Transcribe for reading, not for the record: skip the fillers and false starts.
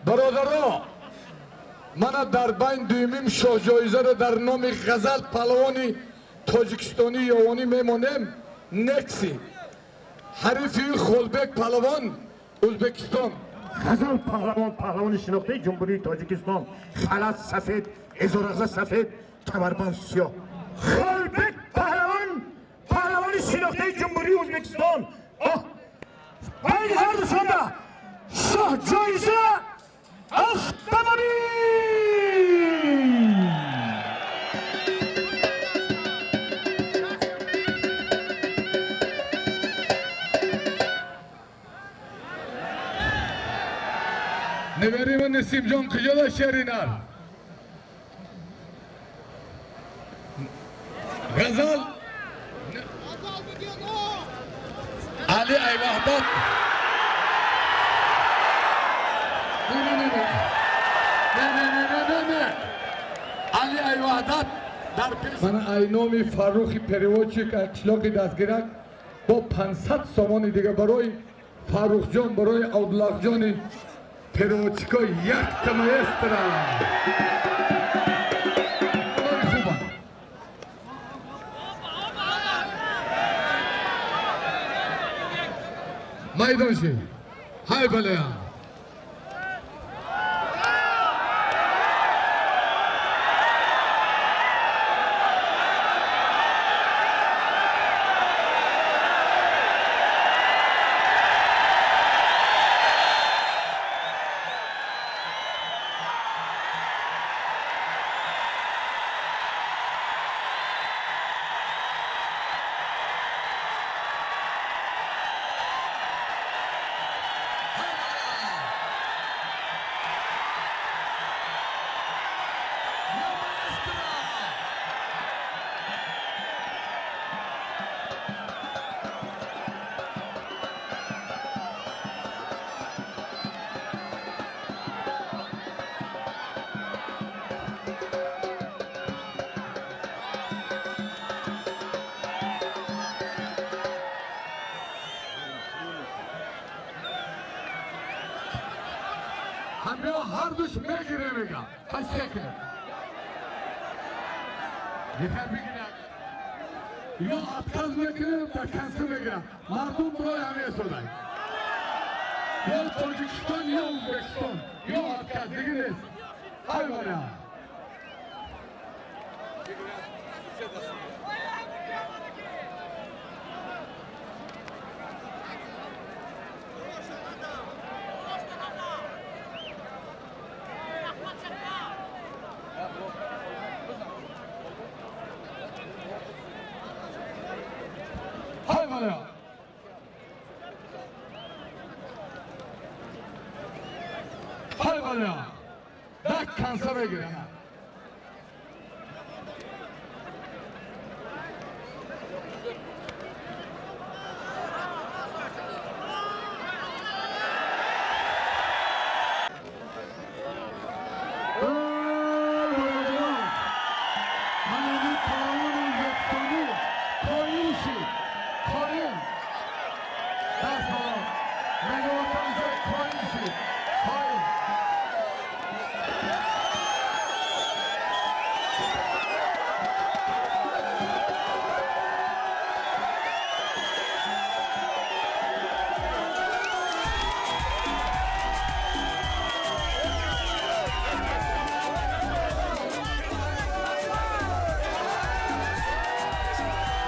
برادرها، من در بین دومین شاه جایزه را در نام غزل پهلوانی تاجیکستانی یوانی میمانم. نکسی حریفی خولبک پهلوان ازبکستان. غزل پهلوان شناخته جمهوری تاجیکستان، خلط سفید، ازارغزه سفید، کمربند سیاه. خولبک پهلوان شناخته جمهوری ازبکستان. بین هر دوشان شاه جایزه اتمانی. نبریم نسیم جان کجا دا شرینار غزل علی ای وحدت نه علی ای وحدت در پیش من ای نامی فروخی پریوچی که اکشلاقی دستگیرک با 500 سامان دیگه برای فروخ جان، برای عبدالله جانی پروچکا یک تمایسترا خوبه میدانشی های بله همه هر دوش میگیره میگم پس کنه یکر بگیرم یا اتکاز میکنم تا کنسل میگیرم مردم برای همه سودای یا تاجیکستان یا ازبکستان یا اتکاز دیگه نیست های بالا های بالا دک کنسل بگیرم